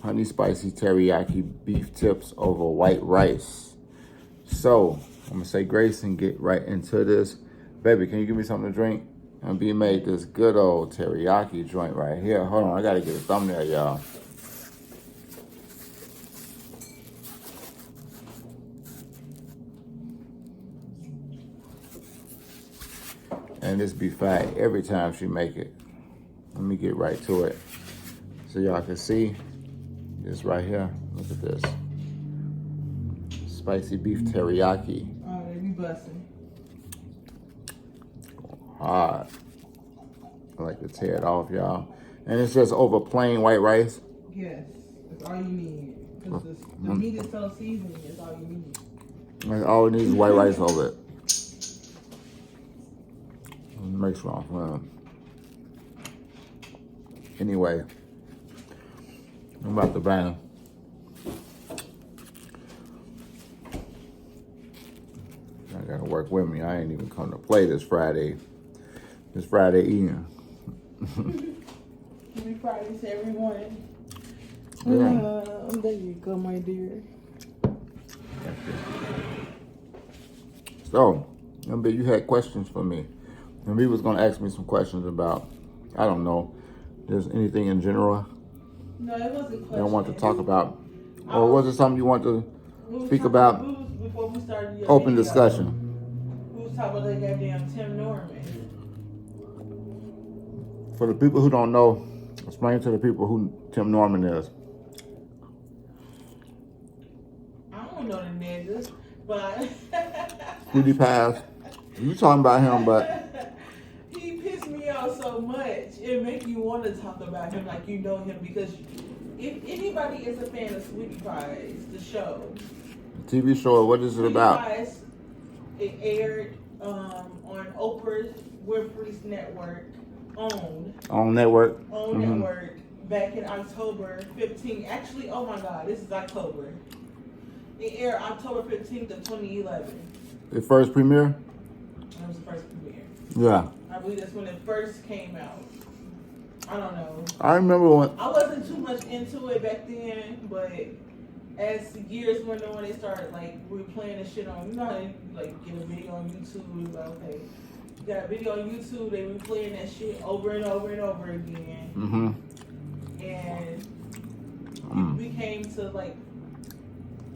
honey spicy teriyaki beef tips over white rice. So I'm gonna say grace and get right into this. Baby, can you give me something to drink? And B made this good old teriyaki joint right here. Hold on, I gotta get a thumbnail, y'all. And this be fat every time she make it. Let me get right to it. So y'all can see this right here. Look at this. Spicy beef teriyaki. Oh, they be busting. Hard. I like to tear it off, y'all. And it's just over plain white rice. Yes, that's all you need. Because the meat is so seasoned, that's all you need. Like, all it needs is white rice over it. Make sure I'm fine. Anyway, I'm about to bang. I gotta work with me. I ain't even come to play this Friday. This Friday evening. Every Friday, every morning. Yeah. There you go, my dear. So, remember you had questions for me. And we was gonna ask me some questions about, I don't know, there's anything in general No, it wasn't questions. you want to talk about? Or was it something you want to speak about? Before we started your Open video, discussion. we was talking about that goddamn Tim Norman. For the people who don't know, explain to the people who Tim Norman is. I don't know the niggas, but Sweetie Pies. You talking about him, but he pissed me off so much. It make you want to talk about him like you know him, because if anybody is a fan of Sweetie Pies, the show, TV show, what is it Sweetie about? Pies, it aired on Oprah Winfrey's network, On network. network, back in October 15th. Actually, oh my God, this is October. It aired October 15th of 2011. The first premiere? That was the first premiere. Yeah. I believe that's when it first came out. I don't know. I remember when. I wasn't too much into it back then, but as years went on, they started like replaying the shit on. You know how they like get a video on YouTube? Like, okay, you got a video on YouTube. They replaying that shit over and over and over again. And we came to like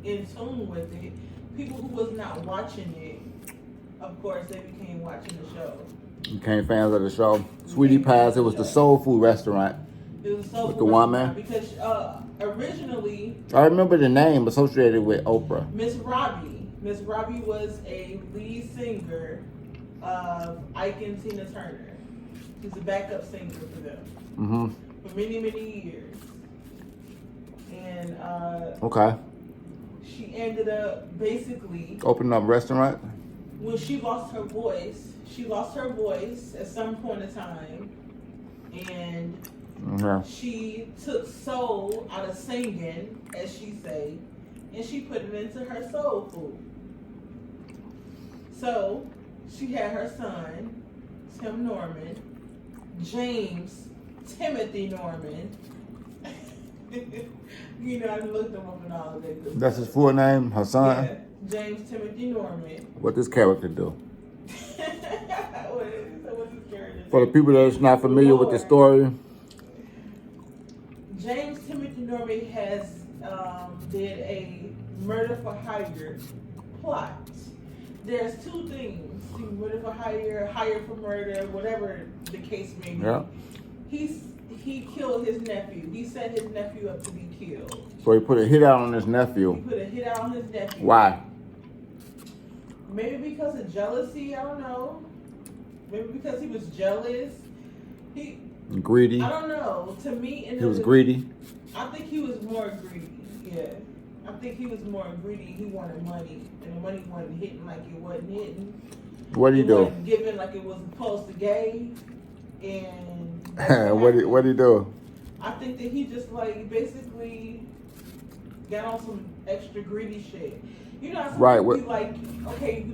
in tune with it. People who was not watching it, of course, they became watching the show. Became fans of the show. Sweetie Pies, it was the soul food restaurant. It was so with the one man? because originally I remember the name associated with Oprah. Miss Robbie was a lead singer of Ike and Tina Turner. She's a backup singer for them for many years, and Okay. she ended up basically Opening up a restaurant? when she lost her voice. She lost her voice at some point in time, and she took soul out of singing, as she say, and she put it into her soul food. So she had her son, Tim Norman, James Timothy Norman. You know, I looked him up and all of that. That's his full name, her son? Yeah, James Timothy Norman. What this character do? What's his character? For the people that's not familiar with the story. James Timothy Norman has did a murder for hire plot. There's two things: murder for hire, hire for murder, whatever the case may be. Yeah. He killed his nephew. He set his nephew up to be killed. So he put a hit out on his nephew. He put a hit out on his nephew. Why? Maybe because of jealousy. I don't know. Maybe because he was jealous. Greedy. I don't know. To me, He was greedy. I think he was more greedy. Yeah. I think he was more greedy. He wanted money, and the money wasn't hitting like it wasn't hitting. What did he do? Wasn't given like it was supposed to give. And what did he do? I think that he just like basically got on some extra greedy shit. You know, how some Right. people be like, okay,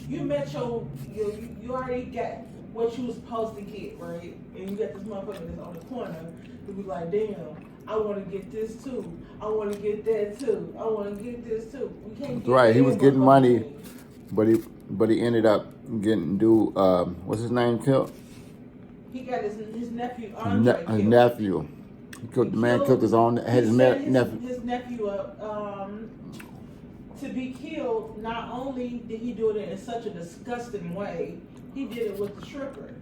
you met you already got what you was supposed to get, right? And you got this motherfucker that's on the corner to be like, damn, I want to get this too. I want to get that too. I want to get this too. We can't That's get right. He was getting money, things. but he ended up getting what's his name killed? He got his nephew Andre killed. His nephew. The man killed his own nephew. His nephew up to be killed. Not only did he do it in such a disgusting way, he did it with the stripper.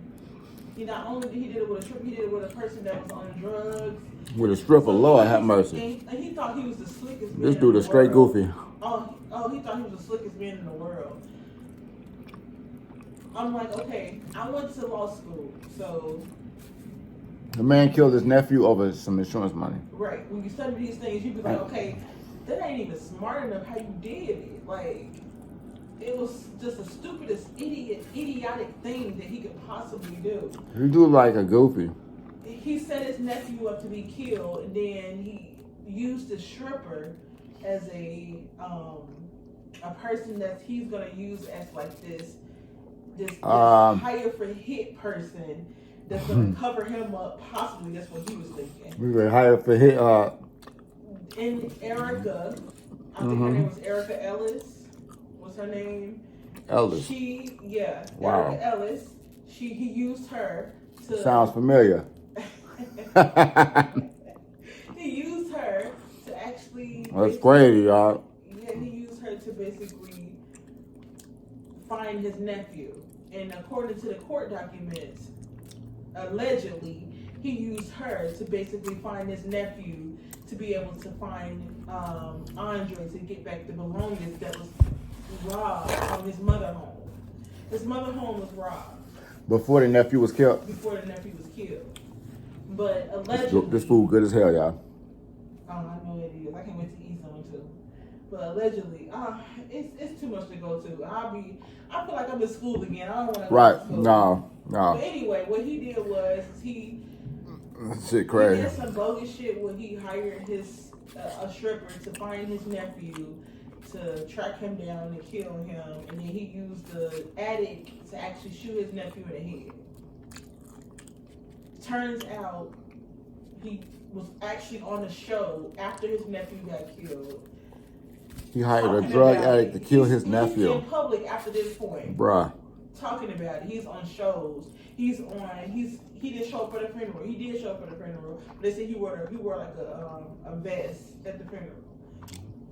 He not only did he did it with a stripper, he did it with a person that was on drugs. With a stripper, Lord have mercy. And he thought he was the slickest man This dude is straight goofy. Oh, he thought he was the slickest man in the world. I'm like, okay, I went to law school, so. The man killed his nephew over some insurance money. Right. When you study these things, you be like, okay, that ain't even smart enough how you did it. Like, it was just the stupidest, idiotic thing that he could possibly do. He do like a goofy. He set his nephew up to be killed, and then he used the stripper as a person that he's gonna use as like this hire for hit person that's gonna cover him up. Possibly that's what he was thinking. We were hired for hit. And Erica, I think her name was Erica Ellis. What's her name? Ellis. Wow. Erica Ellis. He used her to. Sounds familiar. He used her to actually. That's crazy, y'all. Yeah, he used her to basically find his nephew. And according to the court documents, allegedly, he used her to basically find his nephew to be able to find Andre to get back the belongings that was robbed from his mother home. His mother home was robbed. Before the nephew was killed? Before the nephew was killed. But allegedly... This food good as hell, y'all. I know it is. I can't wait to eat some too. But allegedly, it's too much to go to. I feel like I'm in school again. I don't want to go to school. No. But anyway, what he did was shit crazy. He did some bogus shit where he hired a stripper to find his nephew, to track him down and kill him, and then he used the addict to actually shoot his nephew in the head. Turns out he was actually on a show after his nephew got killed. He hired a drug addict to kill his nephew. He's in public after this point. Bruh. Talking about it. He's on shows. He didn't show up for the funeral. He did show up for the funeral. They said he wore like a vest at the funeral.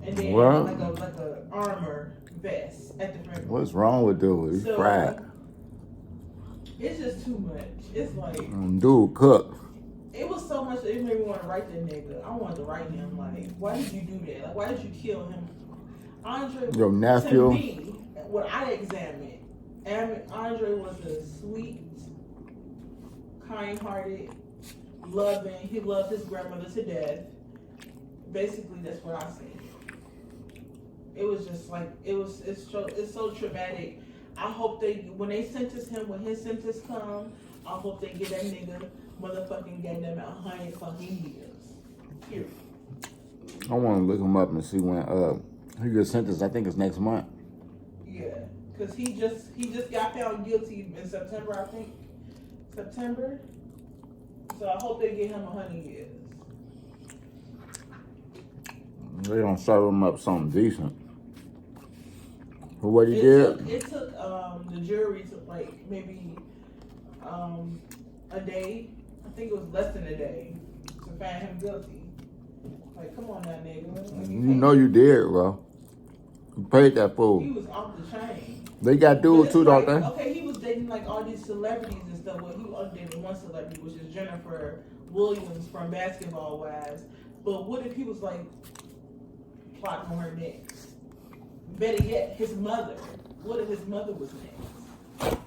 And then like a armor vest at the funeral. What's wrong with dude? He's fried. It's just too much. It's like dude cook. It was so much that it made me want to write that nigga. I wanted to write him like, why did you do that? Like, why did you kill him? Andre, your nephew. To me, what I examined, Andre was a sweet, kind-hearted, loving. He loved his grandmother to death. Basically, that's what I seen. It was just like it's so traumatic. I hope when his sentence come, I hope they give that nigga motherfucking get them 100 fucking years. Period. I want to look him up and see when he gets sentenced. I think it's next month. Yeah, because he just got found guilty in September, I think. September. So I hope they give him 100 years. They don't serve him up something decent. For what he did? It took the jury to like maybe a day. I think it was less than a day to find him guilty. Like, come on now, nigga. Like, you know you did, bro. You paid that fool. He was off the chain. They got dudes too, don't they? Okay, he was dating like all these celebrities and stuff. Well, he only dated one celebrity, which is Jennifer Williams from Basketball Wives. But what if he was like plotting on her next? Better yet, his mother. What if his mother was next?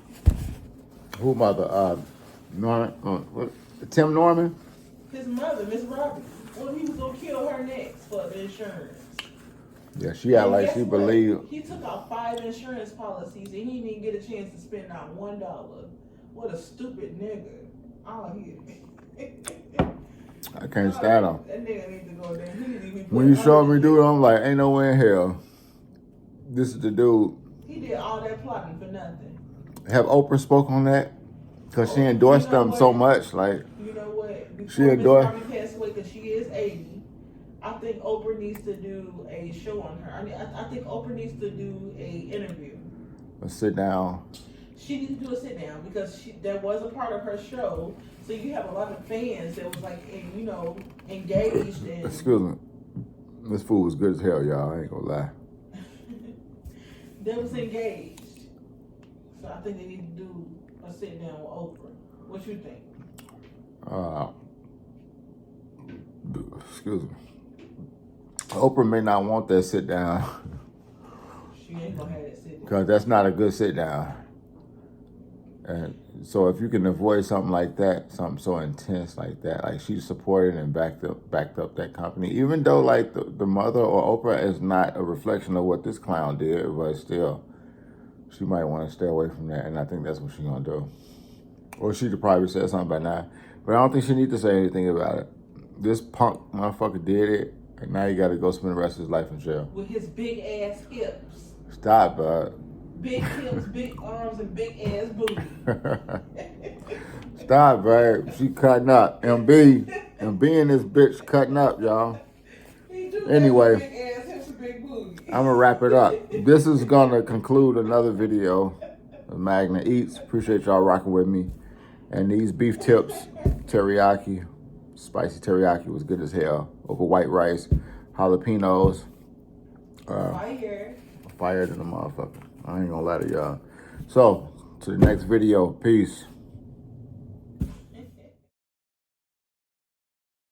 Who mother? Norman? Tim Norman? His mother, Miss Robbie. What if he was gonna kill her next for the insurance? Yeah, she had like she believed. He took out 5 insurance policies and he didn't even get a chance to spend not $1. What a stupid nigga. Oh, I can't stand him. That nigga need to go down. He need to be when you showed me dude, I'm like, ain't no way in hell. This is the dude. He did all that plotting for nothing. Have Oprah spoke on that? Cause she endorsed them so much, like. You know what? Before She endorsed. Miss Harvey passed away, because she is 80. I think Oprah needs to do a show on her. I think Oprah needs to do a interview. A sit down. She needs to do a sit down because that was a part of her show. So you have a lot of fans that was like, engaged in. Excuse me. This food was good as hell, y'all. I ain't gonna lie. That was engaged. So I think they need to do a sit down with Oprah. What you think? Excuse me. Oprah may not want that sit down. She ain't gonna have that sit down. Because that's not a good sit down. And so if you can avoid something like that, something so intense like that, like she supported and backed up that company, even though like the mother or Oprah is not a reflection of what this clown did, but still, she might want to stay away from that, and I think that's what she's gonna do. Or she'd probably said something by now, but I don't think she needs to say anything about it. This punk motherfucker did it, and now he got to go spend the rest of his life in jail. With his big ass hips. Stop, bud. Big hips, big arms, and big ass booty. Stop, babe. She cutting up. MB and this bitch cutting up, y'all. Anyway, big ass hips and big booty. I'm gonna wrap it up. This is gonna conclude another video of Magna Eats. Appreciate y'all rocking with me. And these beef tips, teriyaki, spicy teriyaki was good as hell. Over white rice, jalapenos. Fire than a motherfucker. I ain't gonna lie to y'all. So, to the next video. Peace.